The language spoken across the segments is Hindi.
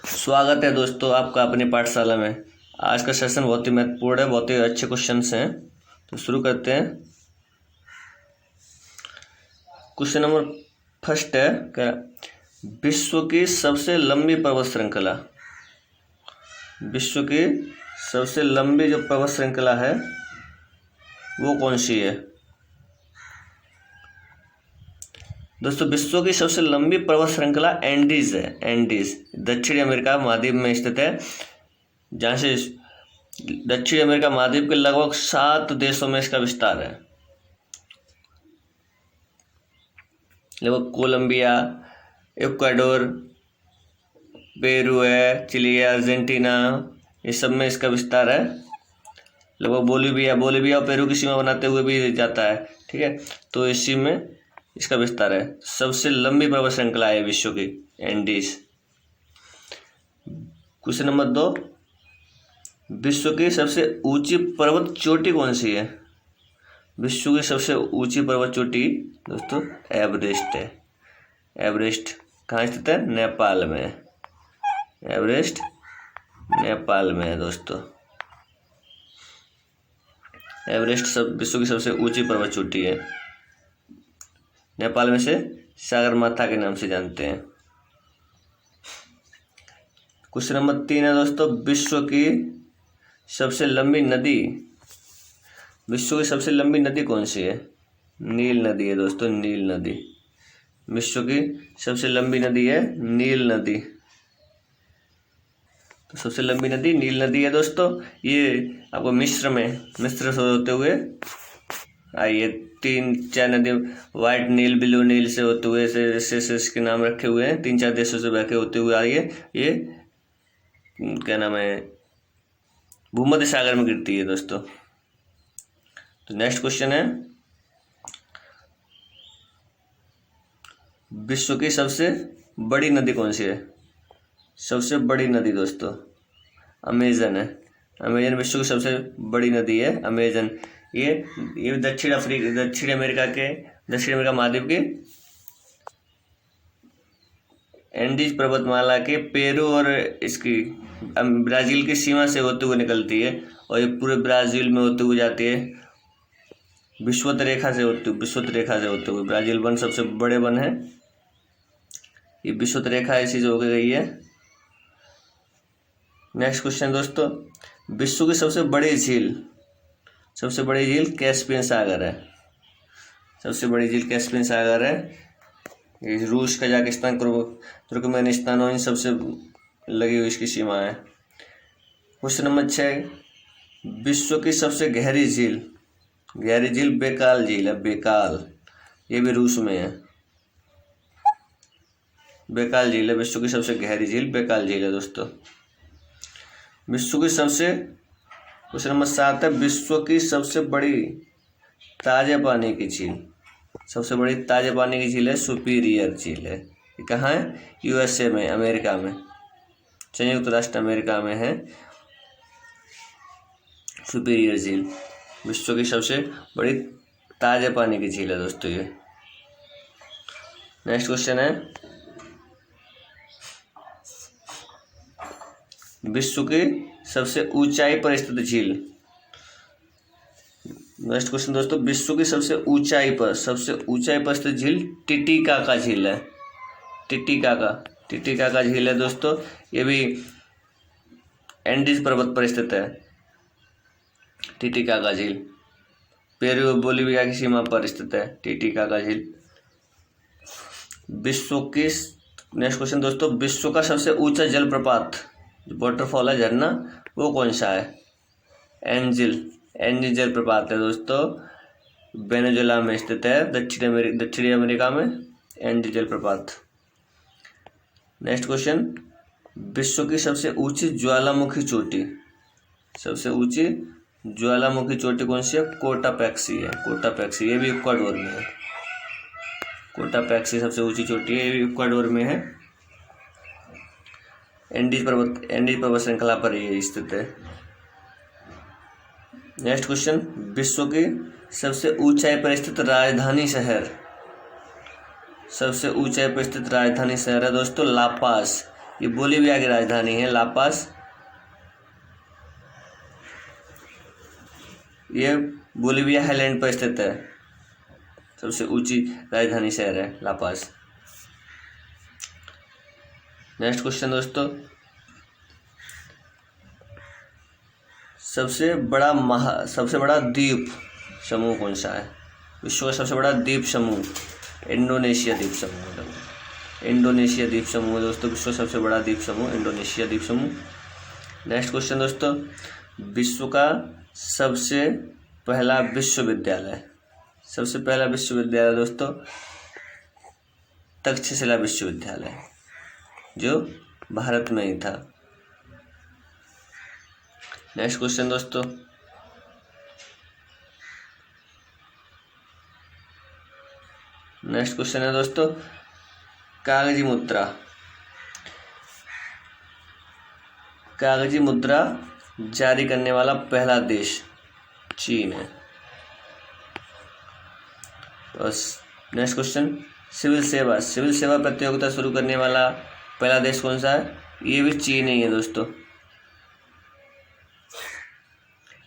स्वागत है दोस्तों आपका अपनी पाठशाला में। आज का सेशन बहुत ही महत्वपूर्ण है, बहुत ही अच्छे क्वेश्चंस हैं, तो शुरू करते हैं। क्वेश्चन नंबर फर्स्ट है क्या, विश्व की सबसे लंबी पर्वत श्रृंखला, विश्व की सबसे लंबी जो पर्वत श्रृंखला है वो कौन सी है? दोस्तों विश्व की सबसे लंबी पर्वत श्रृंखला एंडीज है। एंडीज दक्षिण अमेरिका महाद्वीप में स्थित है, जहाँ से दक्षिण अमेरिका महाद्वीप के लगभग 7 देशों में इसका विस्तार है। लगभग कोलंबिया, इक्वाडोर, पेरू है, चिली है, अर्जेंटीना, ये सब में इसका विस्तार है। लगभग बोलीविया और पेरू की सीमा बनाते हुए भी जाता है, ठीक है। तो इसी में इसका विस्तार है। सबसे लंबी पर्वत श्रृंखला है विश्व की एंडीज। क्वेश्चन नंबर 2, विश्व की सबसे ऊंची पर्वत चोटी कौन सी है? विश्व की सबसे ऊंची पर्वत चोटी दोस्तों एवरेस्ट है। एवरेस्ट कहाँ स्थित है? नेपाल में। एवरेस्ट नेपाल में है दोस्तों। एवरेस्ट विश्व की सबसे ऊंची पर्वत चोटी है। नेपाल में से सागरमाथा के नाम से जानते हैं। क्वेश्चन नंबर 3 है दोस्तों, विश्व की सबसे लंबी नदी, विश्व की सबसे लंबी नदी कौन सी है? नील नदी है दोस्तों, नील नदी। विश्व की सबसे लंबी नदी है नील नदी। तो सबसे लंबी नदी नील नदी है दोस्तों। ये आपको मिस्र से होते हुए आई है। 3-4 नदी व्हाइट नील, ब्लू नील से होते हुए से इसके नाम रखे हुए हैं। 3-4 देशों से बहके होते हुए आई है। ये क्या नाम है, भूमध्य सागर में गिरती है दोस्तों। तो नेक्स्ट क्वेश्चन है, विश्व की सबसे बड़ी नदी कौन सी है? सबसे बड़ी नदी दोस्तों अमेजन है। अमेजन विश्व की सबसे बड़ी नदी है, अमेजन। ये दक्षिण अमेरिका महाद्वीप के एंडीज पर्वतमाला के पेरू और इसकी ब्राजील की सीमा से होते हुए निकलती है, और ये पूरे ब्राजील में होते हुए जाती है। विषुवत रेखा से होते हुए ब्राजील वन सबसे बड़े वन है। ये विषुवत रेखा ऐसी जो हो गई है। नेक्स्ट क्वेश्चन दोस्तों, विश्व की सबसे बड़ी झील कैस्पियन सागर है। सबसे बड़ी झील कैस्पियन सागर है। ये रूस, कजाकिस्तान, तुर्कमेनिस्तान और इन सबसे लगी हुई इसकी सीमा है। क्वेश्चन नंबर 6, विश्व की सबसे गहरी झील बेकाल झील है। बेकाल, ये भी रूस में है। बेकाल झील है विश्व की सबसे गहरी झील, बेकाल झील है दोस्तों। क्वेश्चन नंबर 7 है, विश्व की सबसे बड़ी ताजे पानी की झील। सबसे बड़ी ताजे पानी की झील है सुपीरियर झील है। ये कहाँ है? यूएसए में, अमेरिका में, संयुक्त राष्ट्र अमेरिका में है सुपीरियर झील। विश्व की सबसे बड़ी ताजे पानी की झील है दोस्तों ये। नेक्स्ट क्वेश्चन है, विश्व की सबसे ऊंचाई पर स्थित झील। नेक्स्ट क्वेश्चन दोस्तों, विश्व की सबसे ऊंचाई पर स्थित झील टिटिकाका झील है। टिटिकाका झील है दोस्तों। ये भी एंडीज पर्वत पर स्थित है। टिटिकाका झील पेरू बोलीविया की सीमा पर स्थित है टिटिकाका झील। नेक्स्ट क्वेश्चन दोस्तों, विश्व का सबसे ऊंचा जलप्रपात, वाटरफॉल है, झरना, वो कौन सा है? एंजिल जलप्रपात है दोस्तों। वेनेजुएला में स्थित है, दक्षिणी अमेरिका में एंजिल जलप्रपात। नेक्स्ट क्वेश्चन, विश्व की सबसे ऊंची ज्वालामुखी चोटी कौन सी है? कोटापैक्सी है। कोटापैक्सी, ये भी इक्वाडोर में है। कोटापैक्सी सबसे ऊंची चोटी है, ये भी इक्वाडोर में है। एंडीज पर्वत श्रृंखला पर ये स्थित है। नेक्स्ट क्वेश्चन, विश्व की सबसे ऊंचाई पर स्थित राजधानी शहर। सबसे ऊंचाई पर स्थित राजधानी शहर है दोस्तों ला पास। ये बोलीविया की राजधानी है लापास। ये बोलीविया हाईलैंड पर स्थित है, सबसे ऊंची राजधानी शहर है लापास। नेक्स्ट क्वेश्चन दोस्तों, सबसे बड़ा द्वीप समूह कौन सा है? विश्व का सबसे बड़ा द्वीप समूह इंडोनेशिया द्वीप समूह है। इंडोनेशिया द्वीप समूह है दोस्तों, विश्व का सबसे बड़ा द्वीप समूह इंडोनेशिया द्वीप समूह। नेक्स्ट क्वेश्चन दोस्तों, विश्व का सबसे पहला विश्वविद्यालय, सबसे पहला विश्वविद्यालय दोस्तों तक्षशिला विश्वविद्यालय, जो भारत में ही था। नेक्स्ट क्वेश्चन दोस्तों, नेक्स्ट क्वेश्चन है दोस्तों, कागजी मुद्रा, कागजी मुद्रा जारी करने वाला पहला देश चीन है। नेक्स्ट क्वेश्चन, सिविल सेवा प्रतियोगिता शुरू करने वाला पहला देश कौन सा है? ये भी चीन ही है दोस्तों।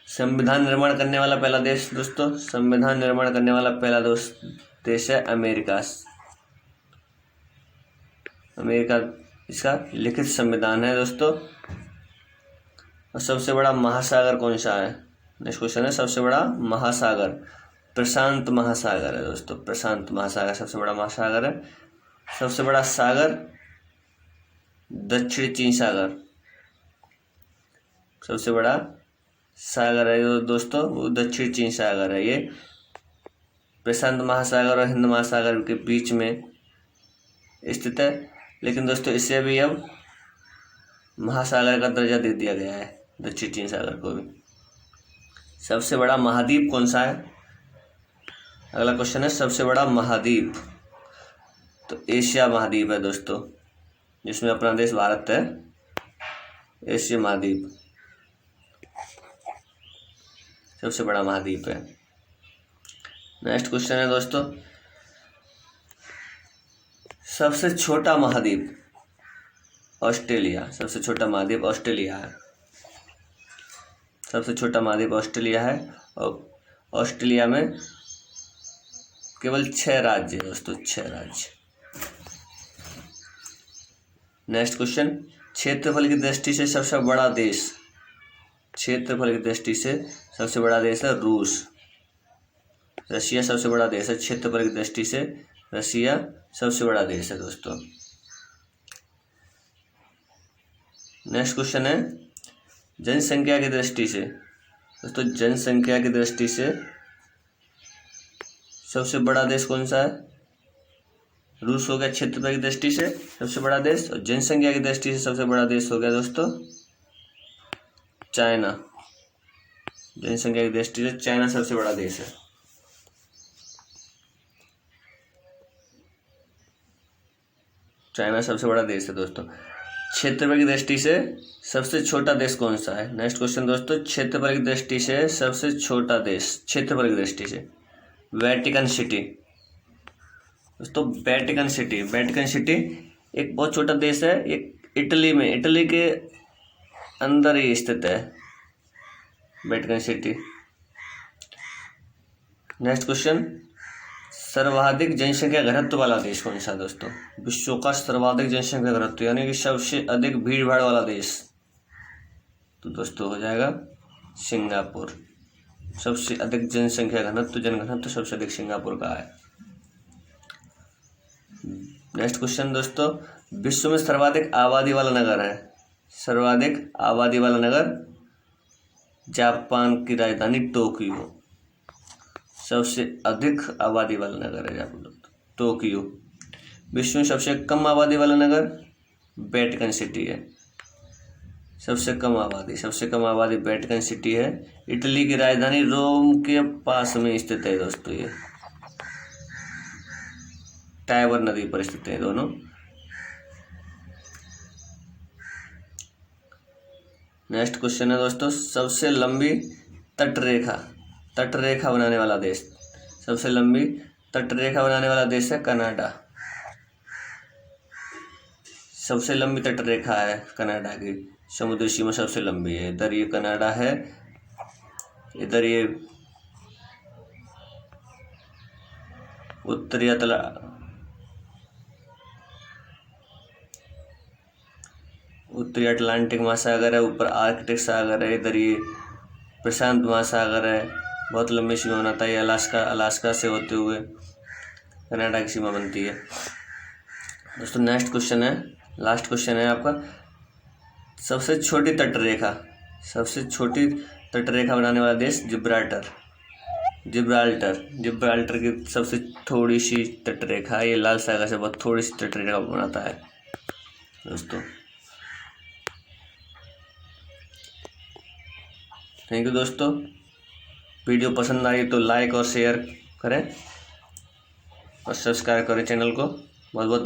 संविधान निर्माण करने वाला पहला देश दोस्तों, संविधान निर्माण करने वाला पहला देश है अमेरिका। अमेरिका इसका लिखित संविधान है दोस्तों। और सबसे बड़ा महासागर कौन सा है? नेक्स्ट क्वेश्चन है, सबसे बड़ा महासागर प्रशांत महासागर है दोस्तों, प्रशांत महासागर सबसे बड़ा महासागर है। सबसे बड़ा सागर दक्षिण चीन सागर, सबसे बड़ा सागर है दोस्तों वो दक्षिण चीन सागर है। ये प्रशांत महासागर और हिंद महासागर के बीच में स्थित है, लेकिन दोस्तों इसे भी अब महासागर का दर्जा दे दिया गया है, दक्षिण चीन सागर को भी। सबसे बड़ा महाद्वीप कौन सा है? अगला क्वेश्चन है, सबसे बड़ा महाद्वीप, तो एशिया महाद्वीप है दोस्तों, जिसमें अपना देश भारत है। एशिया महाद्वीप सबसे बड़ा महाद्वीप है। नेक्स्ट क्वेश्चन है दोस्तों, सबसे छोटा महाद्वीप ऑस्ट्रेलिया, सबसे छोटा महाद्वीप ऑस्ट्रेलिया है, सबसे छोटा महाद्वीप ऑस्ट्रेलिया है। और ऑस्ट्रेलिया में केवल 6 राज्य है दोस्तों, 6 राज्य। नेक्स्ट क्वेश्चन, क्षेत्रफल की दृष्टि से सबसे बड़ा देश, क्षेत्रफल की दृष्टि से सबसे बड़ा देश है रूस। रशिया सबसे बड़ा देश है, क्षेत्रफल की दृष्टि से रशिया सबसे बड़ा देश है दोस्तों। नेक्स्ट क्वेश्चन है, जनसंख्या की दृष्टि से दोस्तों, जनसंख्या की दृष्टि से सबसे बड़ा देश कौन सा है? रूस हो गया क्षेत्रफल की दृष्टि से सबसे बड़ा देश, और जनसंख्या की दृष्टि से सबसे बड़ा देश हो गया दोस्तों चाइना। जनसंख्या की दृष्टि से चाइना सबसे बड़ा देश है। चाइना सबसे बड़ा देश है दोस्तों। क्षेत्रफल की दृष्टि से सबसे छोटा देश कौन सा है? नेक्स्ट क्वेश्चन दोस्तों, क्षेत्रफल की दृष्टि से सबसे छोटा देश, क्षेत्रफल की दृष्टि से वेटिकन सिटी दोस्तों, वेटिकन सिटी एक बहुत छोटा देश है, एक इटली में, इटली के अंदर ही स्थित है वेटिकन सिटी। नेक्स्ट क्वेश्चन, सर्वाधिक जनसंख्या घनत्व वाला देश कौन सा दोस्तों? विश्व का सर्वाधिक जनसंख्या घनत्व यानी कि सबसे अधिक भीड़ भाड़ वाला देश, तो दोस्तों हो जाएगा सिंगापुर। सबसे अधिक जनसंख्या घनत्व, जनघनत्व सबसे अधिक सिंगापुर का है। नेक्स्ट क्वेश्चन दोस्तों, विश्व में सर्वाधिक आबादी वाला नगर है, सर्वाधिक आबादी वाला नगर जापान की राजधानी टोक्यो, सबसे अधिक आबादी वाला नगर है टोक्यो। विश्व में सबसे कम आबादी वाला नगर वेटिकन सिटी है, सबसे कम आबादी वेटिकन सिटी है। इटली की राजधानी रोम के पास में स्थित है दोस्तों, ये टाइबर नदी पर स्थित है दोनों। नेक्स्ट क्वेश्चन है दोस्तों, सबसे लंबी तटरेखा बनाने वाला देश, सबसे लंबी तटरेखा बनाने वाला देश है कनाडा। सबसे लंबी तट रेखा है कनाडा की, समुद्री सीमा सबसे लंबी है। इधर ये कनाडा है, इधर ये उत्तरी अटलांटिक महासागर है, ऊपर आर्कटिक सागर है, इधर ये प्रशांत महासागर है। बहुत लंबी सीमा बनाता है। ये अलास्का से होते हुए कनाडा की सीमा बनती है। दोस्तों नेक्स्ट क्वेश्चन है, लास्ट क्वेश्चन है आपका, सबसे छोटी तट रेखा बनाने वाला देश जिब्राल्टर की सबसे थोड़ी सी तट रेखा, ये लाल सागर से बहुत थोड़ी सी तट रेखा बनाता है दोस्तों। थैंक यू दोस्तों। वीडियो पसंद आई तो लाइक और शेयर करें और सब्सक्राइब करें चैनल को। बहुत बहुत धन्यवाद।